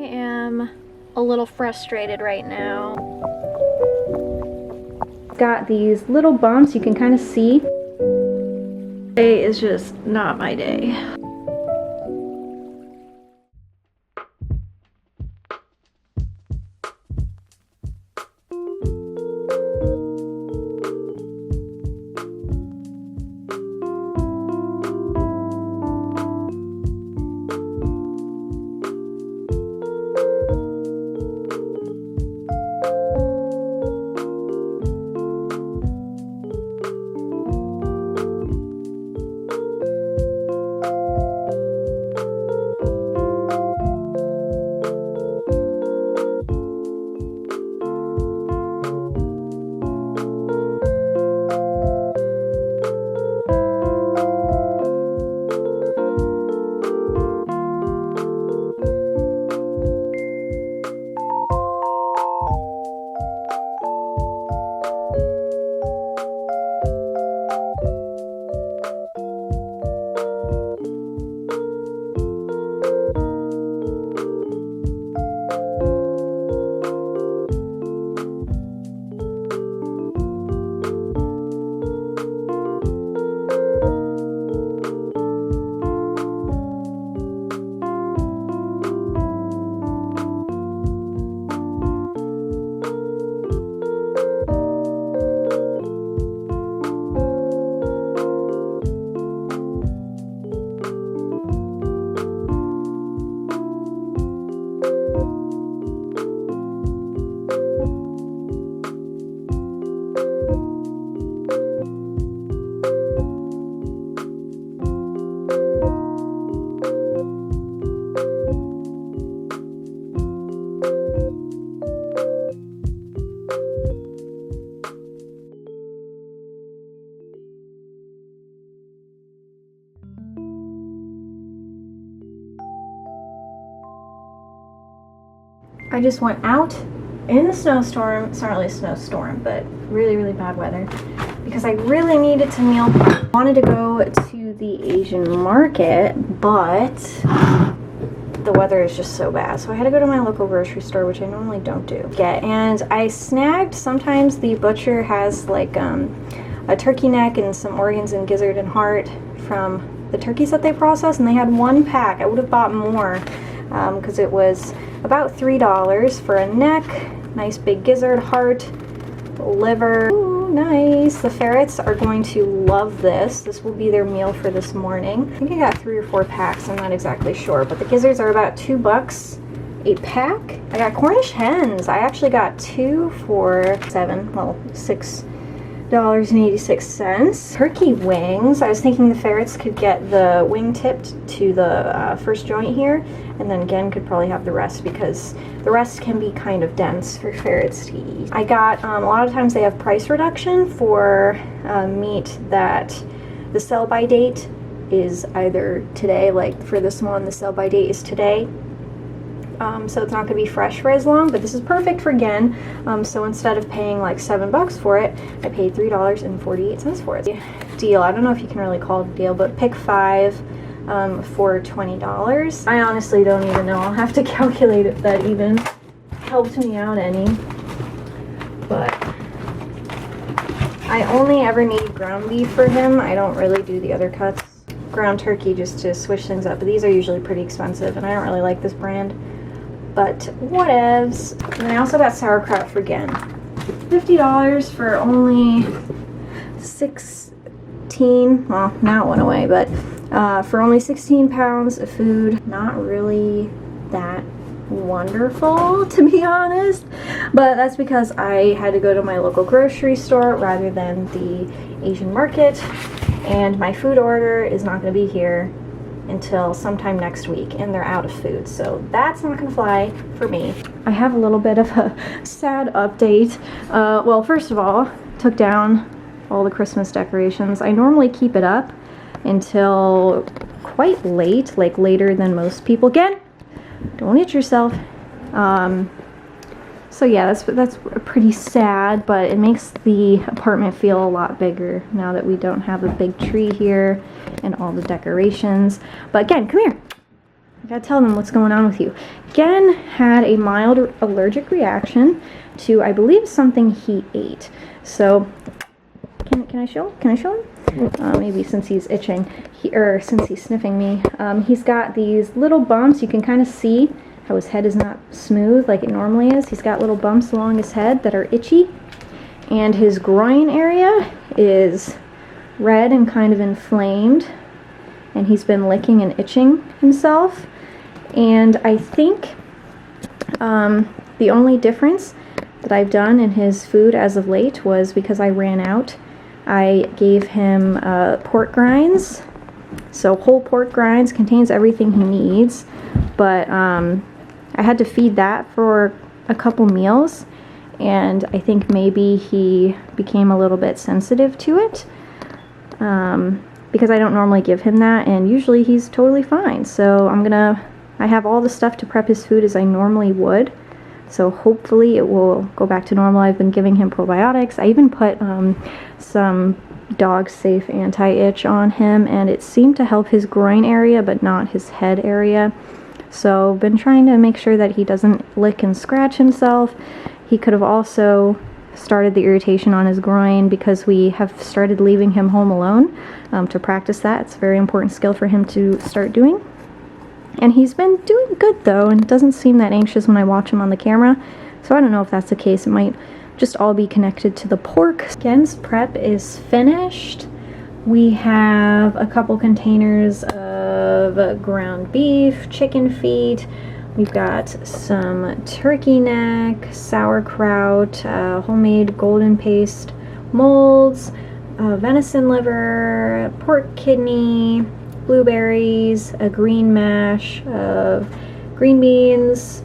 am a little frustrated right now. Got these little bumps you can kind of see. Today is just not my day. I just went out in the snowstorm. It's not really a snowstorm, but really, really bad weather, because I really needed to meal prep. I wanted to go to the Asian market, but the weather is just so bad. So I had to go to my local grocery store, which I normally don't do. And I snagged, sometimes the butcher has like a turkey neck and some organs and gizzard and heart from the turkeys that they process, and they had one pack. I would have bought more because it was about $3 for a neck, nice big gizzard, heart, liver. Ooh, nice. The ferrets are going to love this. This will be their meal for this morning. I think I got 3 or 4 packs, I'm not exactly sure, but the gizzards are about $2 a pack. I got Cornish hens. I actually got 2 for $6.86. Turkey wings. I was thinking the ferrets could get the wing tipped to the first joint here, and then Genn could probably have the rest, because the rest can be kind of dense for ferrets to eat. I got, a lot of times they have price reduction for meat that the sell-by date is either today, like for this one, the sell-by date is today. So it's not going to be fresh for as long, but this is perfect for Genn. So instead of paying like $7 for it, I paid $3.48 for it. Deal. I don't know if you can really call it a deal, but pick 5 for $20. I honestly don't even know. I'll have to calculate if that even helped me out any. But I only ever need ground beef for him. I don't really do the other cuts. Ground turkey just to switch things up, but these are usually pretty expensive, and I don't really like this brand. But whatevs. And I also got sauerkraut for Genn. $50 for only 16, well, now it went away, but for only 16 pounds of food. Not really that wonderful, to be honest, but that's because I had to go to my local grocery store rather than the Asian market, and my food order is not going to be here until sometime next week, and they're out of food, so that's not gonna fly for me. I have a little bit of a sad update. Well, first of all, took down all the Christmas decorations. I normally keep it up until quite late, like later than most people. Again, don't hit yourself. So yeah, that's pretty sad, but it makes the apartment feel a lot bigger now that we don't have a big tree here and all the decorations. But again, come here. gotta tell them what's going on with you. Genn had a mild allergic reaction to, I believe, something he ate. So, can I show him? Can I show him? Maybe since he's itching, since he's sniffing me. He's got these little bumps. You can kind of see how his head is not smooth like it normally is. He's got little bumps along his head that are itchy. And his groin area is red and kind of inflamed. And he's been licking and itching himself. And I think the only difference that I've done in his food as of late was because I ran out. I gave him pork grinds. So whole pork grinds contains everything he needs. But I had to feed that for a couple meals. And I think maybe he became a little bit sensitive to it. Because I don't normally give him that, and usually he's totally fine. So I have all the stuff to prep his food as I normally would. So hopefully it will go back to normal. I've been giving him probiotics. I even put some dog safe anti-itch on him, and it seemed to help his groin area but not his head area. So been trying to make sure that he doesn't lick and scratch himself. He could have also started the irritation on his groin because we have started leaving him home alone to practice that. It's a very important skill for him to start doing. And he's been doing good though, and doesn't seem that anxious when I watch him on the camera. So I don't know if that's the case. It might just all be connected to the pork. Genn's prep is finished. We have a couple containers of ground beef, chicken feet. We've got some turkey neck, sauerkraut, homemade golden paste molds, venison liver, pork kidney, blueberries, a green mash of green beans,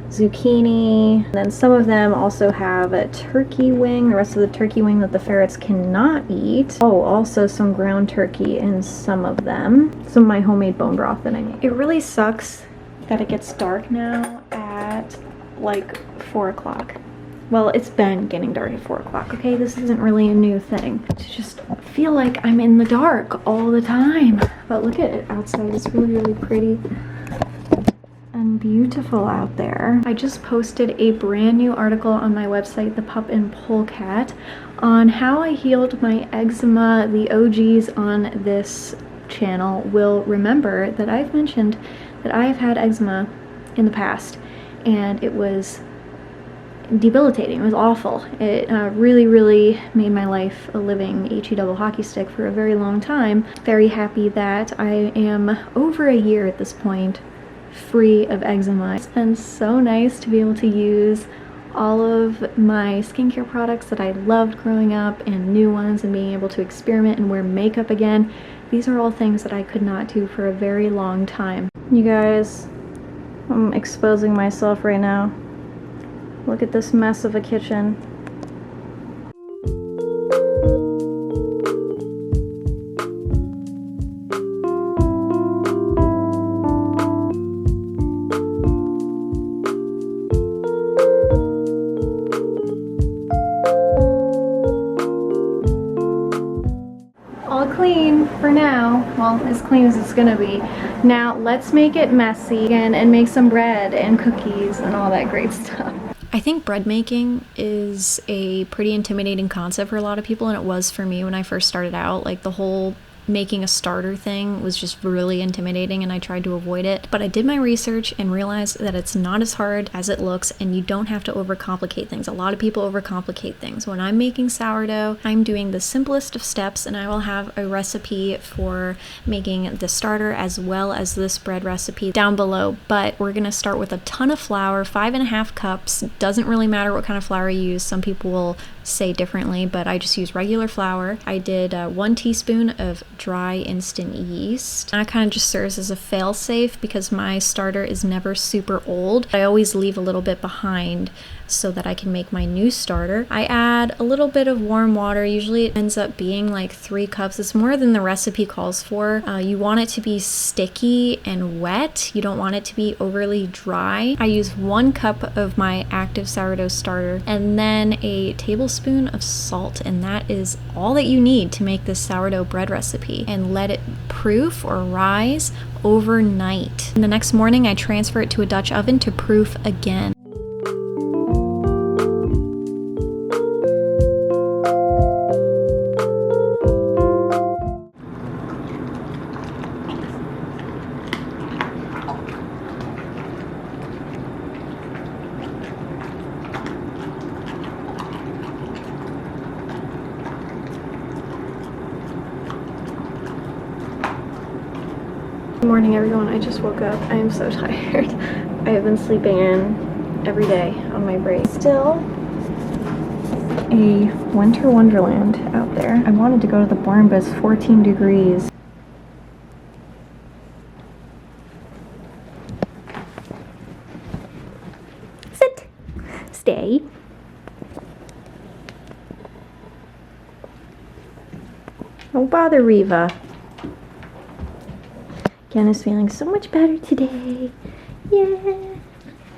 zucchini, and then some of them also have a turkey wing, the rest of the turkey wing that the ferrets cannot eat. Oh, also some ground turkey in some of them. Some of my homemade bone broth that I made. It really sucks that it gets dark now at like 4 o'clock. Well, it's been getting dark at 4 o'clock, okay? This isn't really a new thing. To just feel like I'm in the dark all the time. But look at it outside. It's really, really pretty and beautiful out there. I just posted a brand new article on my website, The Pup and Polecat, on how I healed my eczema. The OGs on this channel will remember that I've mentioned that I have had eczema in the past, and it was debilitating. It was awful. It really, really made my life a living HE double hockey stick for a very long time. Very happy that I am over a year at this point free of eczema. It's been so nice to be able to use all of my skincare products that I loved growing up and new ones, and being able to experiment and wear makeup again. These are all things that I could not do for a very long time. You guys, I'm exposing myself right now. Look at this mess of a kitchen. All clean for now. Well, as clean as it's gonna be. Now let's make it messy again and make some bread and cookies and all that great stuff. I think bread making is a pretty intimidating concept for a lot of people, and it was for me when I first started out. Like, the whole making a starter thing was just really intimidating, and I tried to avoid it. But I did my research and realized that it's not as hard as it looks, and you don't have to overcomplicate things. A lot of people overcomplicate things. When I'm making sourdough, I'm doing the simplest of steps, and I will have a recipe for making the starter as well as this bread recipe down below. But we're gonna start with a ton of flour, 5.5 cups. Doesn't really matter what kind of flour you use. Some people will say differently, but I just use regular flour. I did 1 teaspoon of dry instant yeast. That kind of just serves as a fail-safe because my starter is never super old. I always leave a little bit behind so that I can make my new starter. I add a little bit of warm water. Usually it ends up being like 3 cups. It's more than the recipe calls for. You want it to be sticky and wet. You don't want it to be overly dry. I use 1 cup of my active sourdough starter and then a tablespoon of salt, and that is all that you need to make this sourdough bread recipe. recipe and let it proof or rise overnight. And the next morning I transfer it to a Dutch oven to proof again. Good morning everyone, I just woke up. I am so tired. I have been sleeping in every day on my break. Still a winter wonderland out there. I wanted to go to the barn, but it's 14 degrees. Sit. Stay. Don't bother Reva. Genn is feeling so much better today. Yeah.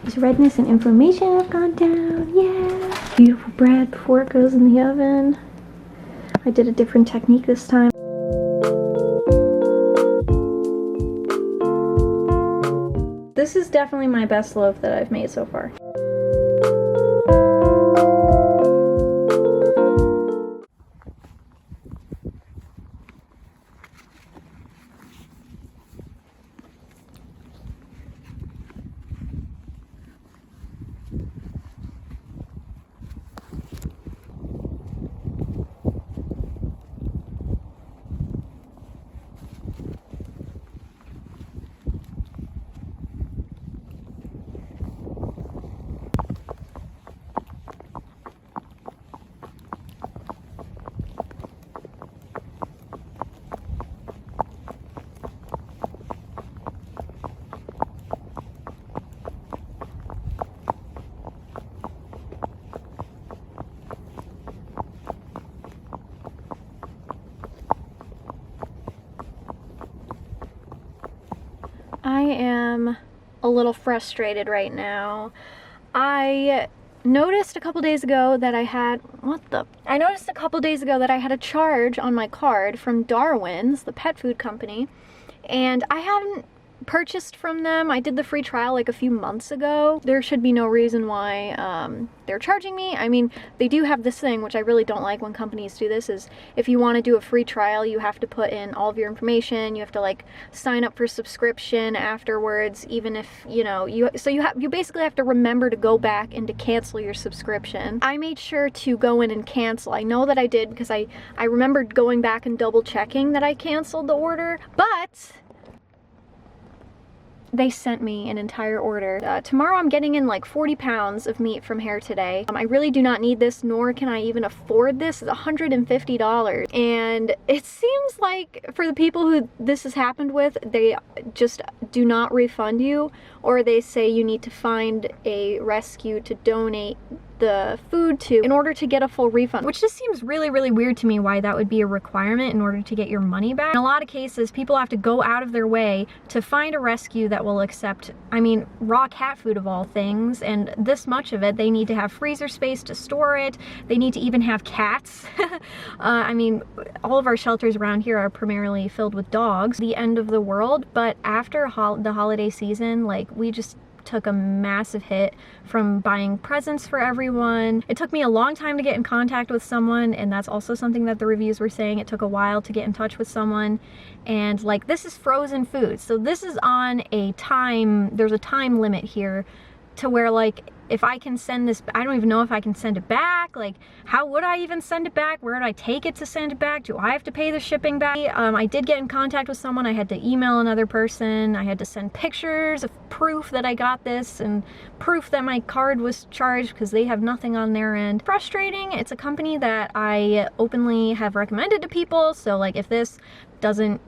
His redness and inflammation have gone down. Yeah. Beautiful bread before it goes in the oven. I did a different technique this time. This is definitely my best loaf that I've made so far. I am a little frustrated right now. I noticed a couple days ago that I had a charge on my card from Darwins, the pet food company, and I haven't purchased from them. I did the free trial like a few months ago. There should be no reason why they're charging me. I mean, they do have this thing, which I really don't like when companies do this, is if you want to do a free trial, you have to put in all of your information. You have to like sign up for subscription afterwards, even if, you know, you basically have to remember to go back and to cancel your subscription. I made sure to go in and cancel. I know that I did because I remembered going back and double checking that I canceled the order, but they sent me an entire order. Tomorrow I'm getting in like 40 pounds of meat from here today. I really do not need this, nor can I even afford this. It's $150. And it seems like for the people who this has happened with, they just do not refund you, or they say you need to find a rescue to donate the food to in order to get a full refund, which just seems really, really weird to me why that would be a requirement in order to get your money back. In a lot of cases, people have to go out of their way to find a rescue that will accept, I mean, raw cat food of all things, and this much of it, they need to have freezer space to store it. They need to even have cats. I mean, all of our shelters around here are primarily filled with dogs. The end of the world, but after the holiday season, like, we just took a massive hit from buying presents for everyone. It took me a long time to get in contact with someone, and that's also something that the reviews were saying. It took a while to get in touch with someone, and like, this is frozen food, so this is on a time, there's a time limit here to where, like, if I can send this, I don't even know if I can send it back. Like, how would I even send it back? Where would I take it to send it back? Do I have to pay the shipping back? I did get in contact with someone. I had to email another person. I had to send pictures of proof that I got this and proof that my card was charged because they have nothing on their end. Frustrating. It's a company that I openly have recommended to people. So like, if this doesn't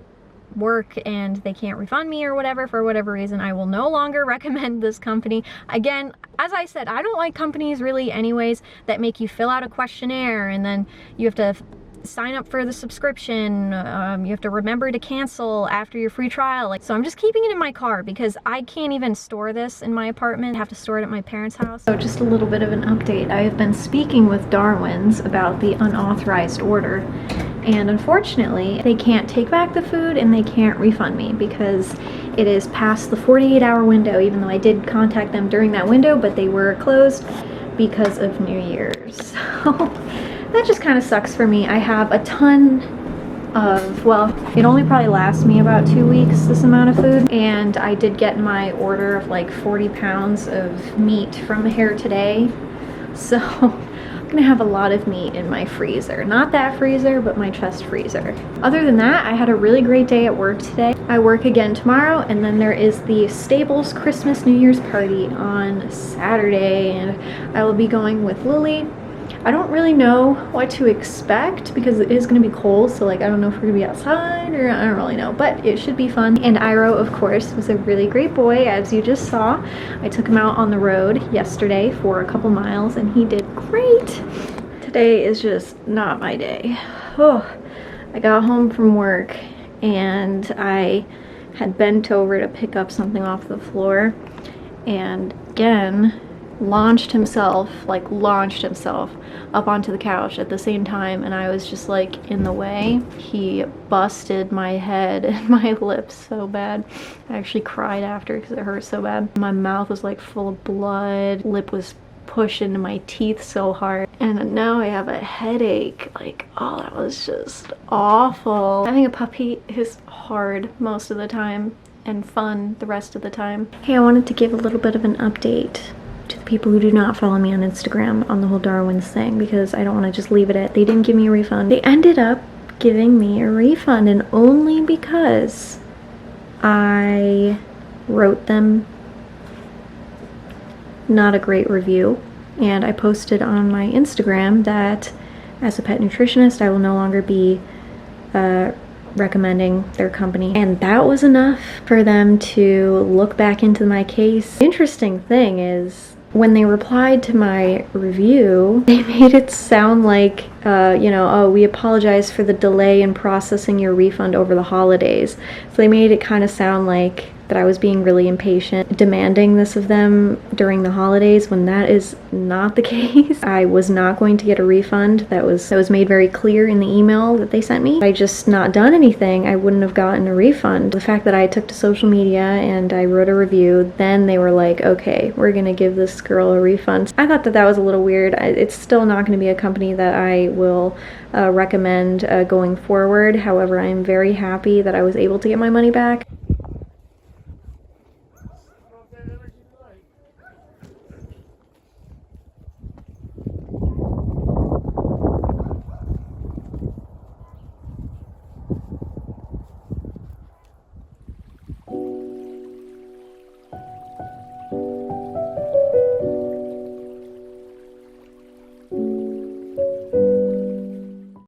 work and they can't refund me or whatever, for whatever reason, I will no longer recommend this company. Again, as I said, I don't like companies really anyways that make you fill out a questionnaire and then you have to sign up for the subscription, you have to remember to cancel after your free trial. Like, so I'm just keeping it in my car because I can't even store this in my apartment. I have to store it at my parents' house. So just a little bit of an update. I have been speaking with Darwins about the unauthorized order, and unfortunately they can't take back the food and they can't refund me because it is past the 48-hour window, even though I did contact them during that window, but they were closed because of New Year's. So that just kind of sucks for me. I have a ton of, well, it only probably lasts me about 2 weeks, this amount of food, and I did get my order of like 40 pounds of meat from here today, so I'm gonna have a lot of meat in my freezer. Not that freezer, but my chest freezer. Other than that, I had a really great day at work today. I work again tomorrow, and then there is the Stables Christmas New Year's party on Saturday, and I will be going with Lily. I don't really know what to expect because it is going to be cold, so like I don't know if we're going to be outside or I don't really know, but it should be fun. And Iroh, of course, was a really great boy, as you just saw. I took him out on the road yesterday for a couple miles and he did great. Today is just not my day. Oh, I got home from work and I had bent over to pick up something off the floor, and Genn launched himself up onto the couch at the same time, and I was just like in the way. He busted my head and my lips so bad. I actually cried after because it hurt so bad. My mouth was like full of blood, lip was pushed into my teeth so hard, and now I have a headache. Like, oh, that was just awful. Having a puppy is hard most of the time and fun the rest of the time. Hey, I wanted to give a little bit of an update to the people who do not follow me on Instagram on the whole Darwins thing, because I don't want to just leave it at they didn't give me a refund. They ended up giving me a refund, and only because I wrote them not a great review, and I posted on my Instagram that as a pet nutritionist I will no longer be recommending their company, and that was enough for them to look back into my case. The interesting thing is, when they replied to my review, they made it sound like, you know, oh, we apologize for the delay in processing your refund over the holidays. So they made it kind of sound like that I was being really impatient, demanding this of them during the holidays, when that is not the case. I was not going to get a refund. That was made very clear in the email that they sent me. Had I just not done anything, I wouldn't have gotten a refund. The fact that I took to social media and I wrote a review, then they were like, okay, we're gonna give this girl a refund. I thought that that was a little weird. It's still not gonna be a company that I will recommend going forward. However, I'm very happy that I was able to get my money back.